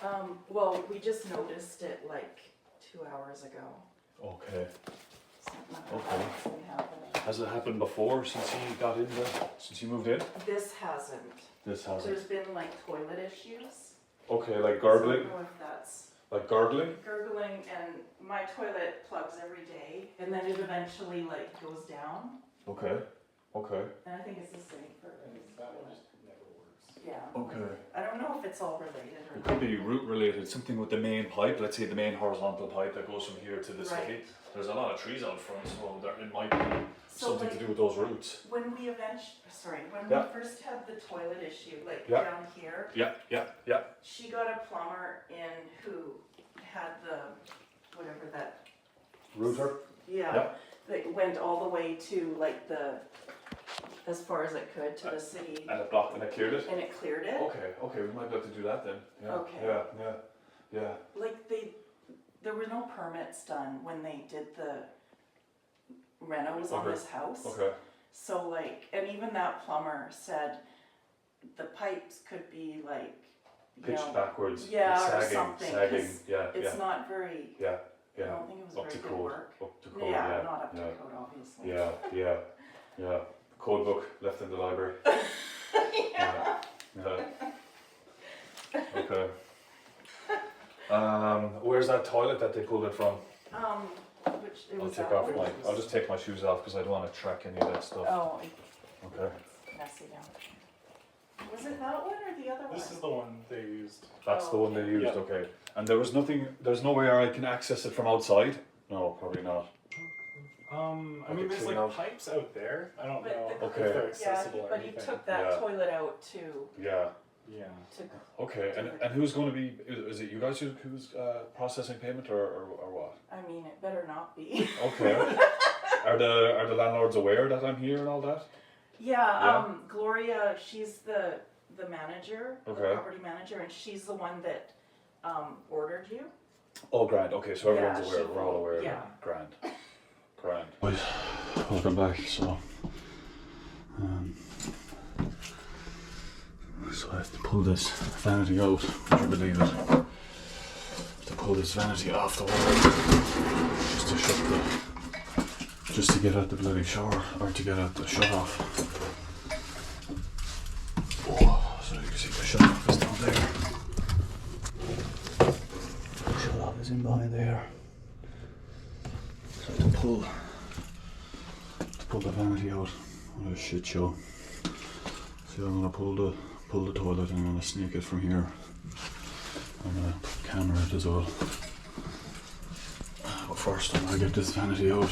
Well, we just noticed it like 2 hours ago. Okay. Something Okay. actually happening. Has it happened before since he moved in? This hasn't. This hasn't. There's been like toilet issues. Okay, like I gurgling? don't know if that's Like gurgling? gurgling, and my toilet plugs every day, and then it eventually like goes down. Okay. Okay. And I think it's the same for That one just never works. yeah. Okay. I don't know if it's all related or It could be root related, something with the main pipe, let's say the main horizontal pipe that goes from here to the city. Right. There's a lot of trees out front, so it might be So, something like, to do with those roots. when we Yeah. we first had the toilet issue, like Yeah. down here, Yeah. she got a plumber in who had the, whatever that, Router? yeah, that went all the way to like as far as it could to the city, And it blocked and it cleared it? and it cleared it. Okay, we might be able to do that then. Yeah. Okay. Yeah. Like there were no permits done when they did the renos on Okay. this house. Okay. So like, and even that plumber said the pipes could be like, you Pitched know, backwards. yeah, it's or sagging, something, sagging. 'cause Yeah. it's not very, I Yeah. don't think it was Up to very good code. work. Up to code. Yeah, not up to yeah. code, obviously. Yeah. Code book left in the library. Yeah. Okay. Where's that toilet that they pulled it from? Which it was that one. I'll just take my shoes off because I don't want to track any of that stuff. Oh, Okay. it's messy now. Was it that one or the other one? This is the one they used. That's the one they used. Yeah. Okay. And there's no way I can access it from outside. No, probably not. I mean, there's clean like out. pipes out there. I don't But know the- if Okay. they're Yeah, accessible or but he anything. took that Yeah. toilet out to, Yeah. Yeah. Okay. And who's going to be? Is it you guys who's processing payment or what? I mean, it better not be. Okay. Are the landlords aware that I'm here and all that? Yeah, Gloria, she's the manager, the Okay. property manager, and she's the one that ordered you. Oh, grand. Okay, so everyone's Yeah, aware. she- We're all aware. yeah. Grand. Right, welcome back. So I have to pull this vanity out. Would you believe it? To pull this vanity off the wall, just to get at the bloody shower, or to get at the shut off. Oh, so you can see the shut off is down there. The shut off is in behind there. So to pull the vanity out. What a shit show. So I'm gonna pull the toilet and I'm gonna sneak it from here. I'm gonna camera it as well. But first I'm gonna get this vanity out.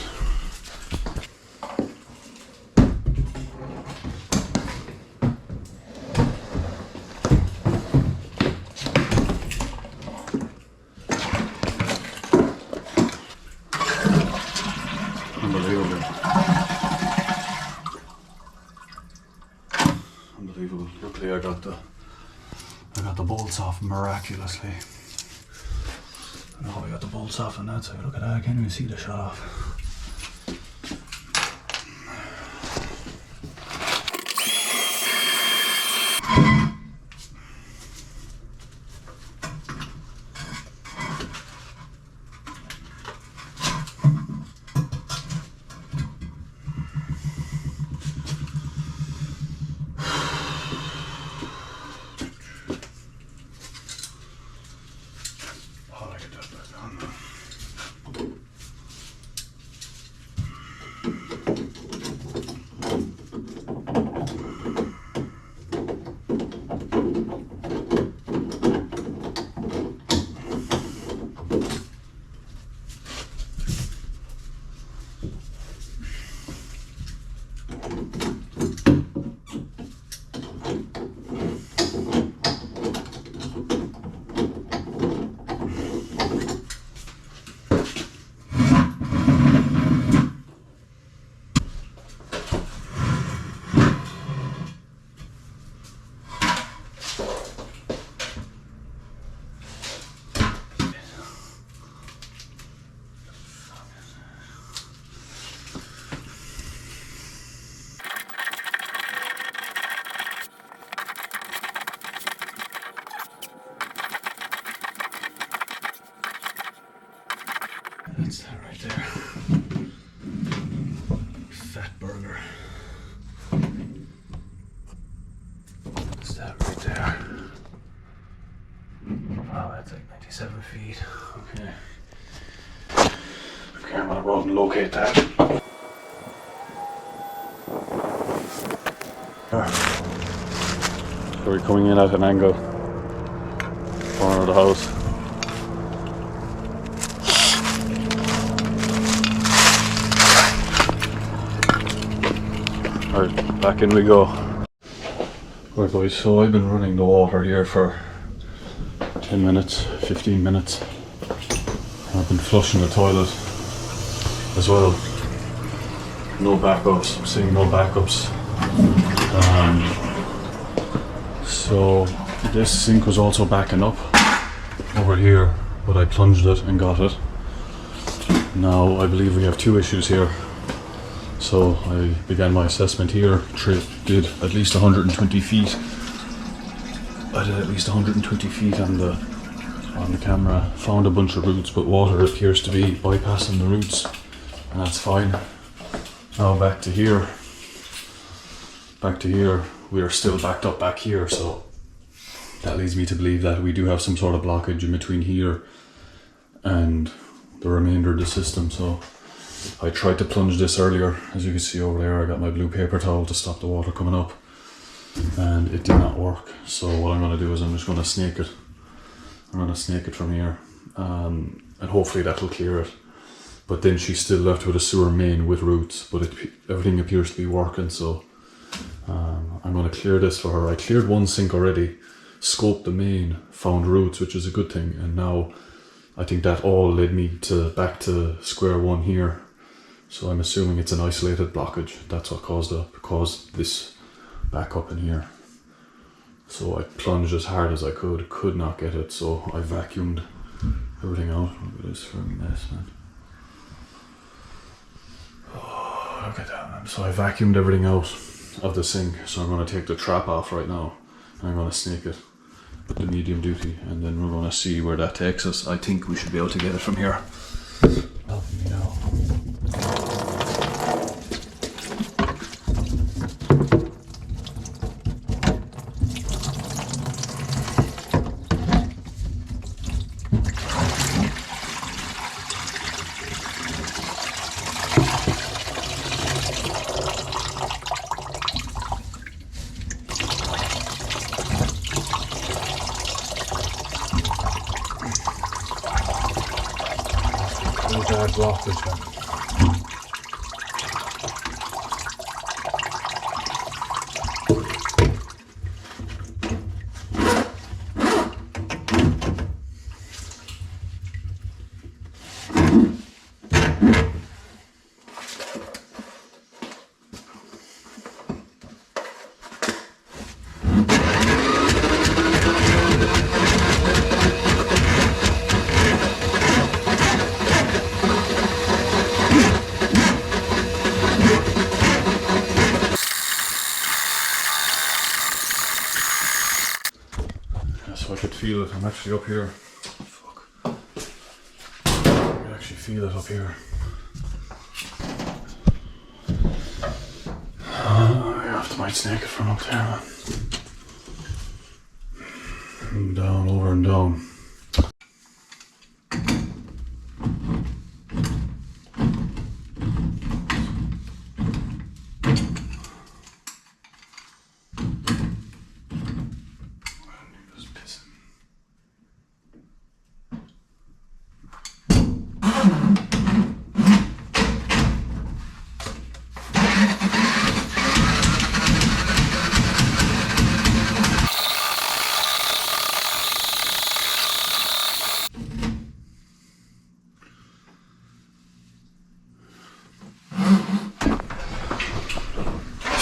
Unbelievable. Luckily I got the bolts off miraculously. I don't know how I got the bolts off on that side. Look at that, I can't even see the shut off. Oh, I get that back on. That's that right there. Fat burger. That's that right there. Wow, that's like 97 feet. Okay. Okay, I'm gonna go out and locate that. So we're coming in at an angle. Corner of the house. Alright, back in we go. Right boys, so I've been running the water here for 10 minutes, 15 minutes. I've been flushing the toilet as well. No backups, I'm seeing no backups. So this sink was also backing up over here, but I plunged it and got it. Now I believe we have two issues here. So I began my assessment here, did at least 120 feet. I did at least 120 feet on the camera, found a bunch of roots, but water appears to be bypassing the roots, and that's fine. Now back to here, we are still backed up back here, so that leads me to believe that we do have some sort of blockage in between here and the remainder of the system. So I tried to plunge this earlier, as you can see over there. I got my blue paper towel to stop the water coming up, and it did not work. So what I'm going to do is I'm just going to snake it. I'm going to snake it from here, and hopefully that will clear it. But then she's still left with a sewer main with roots, but everything appears to be working, so I'm going to clear this for her. I cleared one sink already, scoped the main, found roots, which is a good thing, and now I think that all led me back to square one here. So I'm assuming it's an isolated blockage. That's what caused this back up in here. So I plunged as hard as I could not get it, so I vacuumed everything out. Look at this fucking mess, man. Oh, look at that, man. So I vacuumed everything out of the sink, so I'm going to take the trap off right now. I'm going to snake it with the medium duty, and then we're going to see where that takes us. I think we should be able to get it from here. Helping me now. Bad blockage, man. So I could feel it. I'm actually up here. Fuck. I can actually feel it up here. I might snake it from up there. And down, over and down.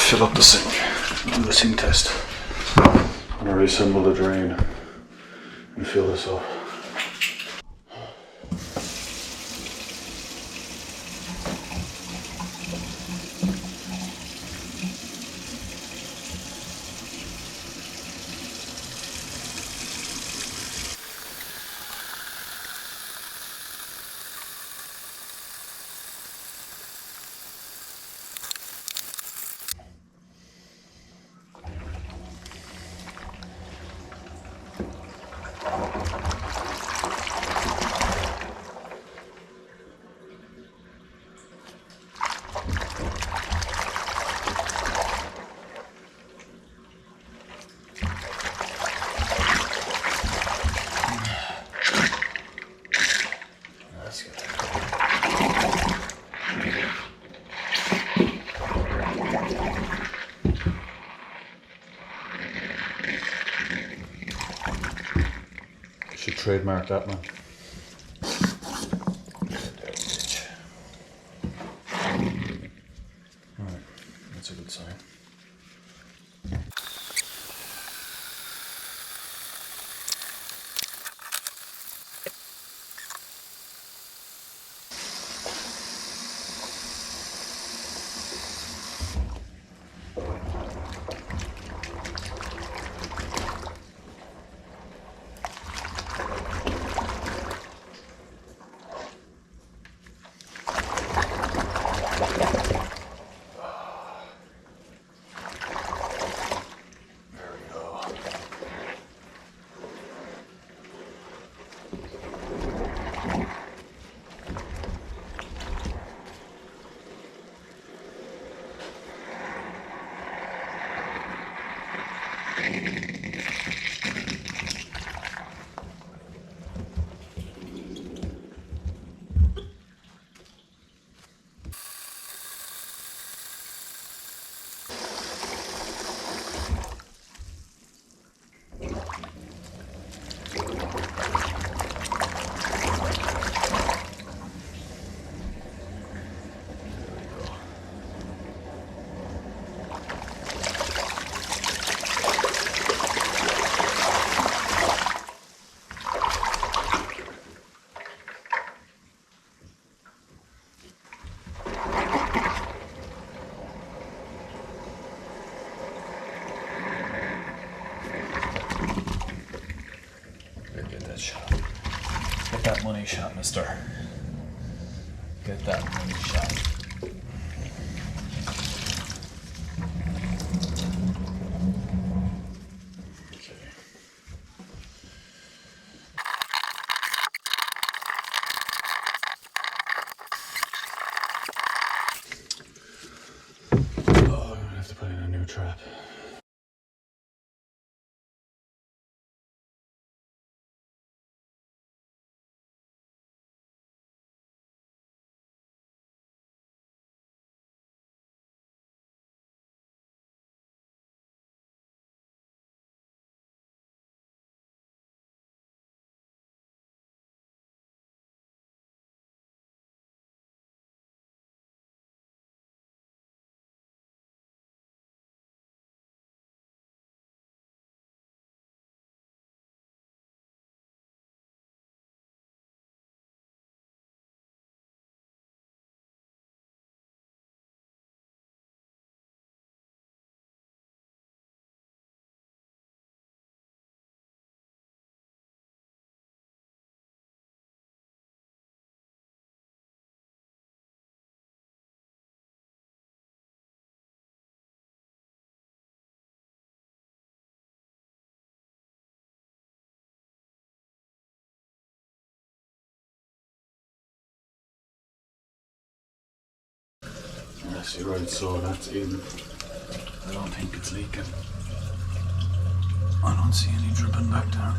Fill up the sink, do the sink test. I'm gonna reassemble the drain and fill this up. Should trademark that, man. Alright, that's a good sign. Get that money shot, mister. Get that money shot. Okay. Oh, I'm gonna have to put in a new trap. Yes, you're right, so that's in. I don't think it's leaking. I don't see any dripping back there.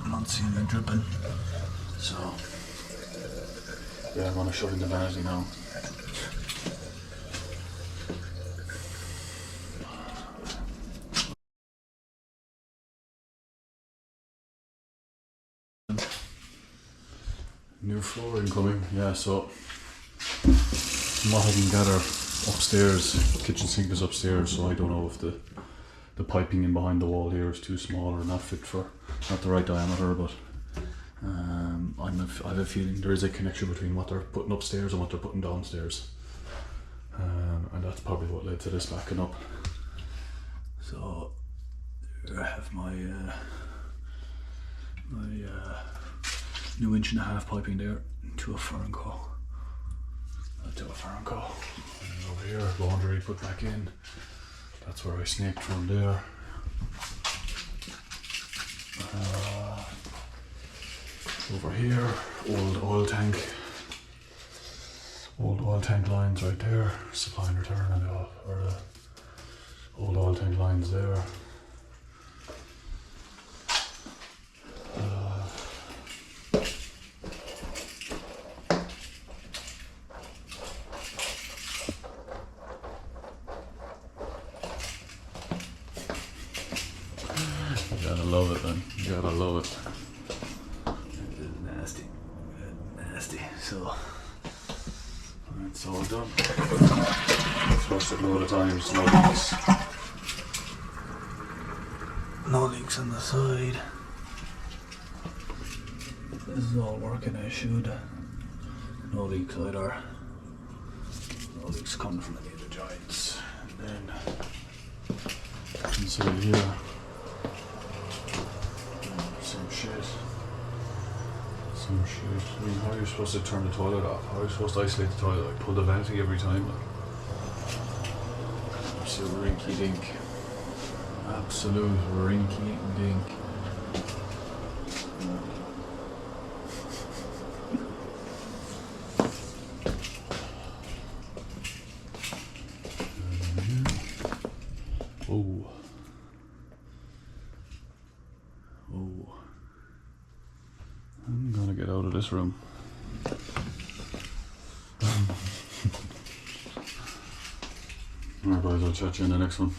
I don't see any dripping. So, yeah, I'm gonna shut in the vanity now. New flooring coming, yeah, so from what I can gather upstairs, kitchen sink is upstairs, so I don't know if the piping in behind the wall here is too small or not fit for, not the right diameter, but I have a feeling there is a connection between what they're putting upstairs and what they're putting downstairs, and that's probably what led to this backing up. So I have my new 1.5" piping there to a fern co. To a fern co. And over here, laundry put back in. That's where I snaked from there. Over here, old oil tank lines right there. Supply and return, and or the old oil tank lines there. You gotta love it, man. Gotta love it. It is nasty. Nasty. So it's all done. Flushed it a load of times, no leaks. No leaks on the side. This is all working as should. No leaks either. No leaks coming from any of the joints. And then inside here, same shit. Some shit. I mean, how are you supposed to turn the toilet off? How are you supposed to isolate the toilet? Like, pull the vanity every time? Like, absolute rinky dink. Absolute rinky dink. Oh. Oh. I'm gonna get out of this room. Alright guys, I'll chat you in the next one.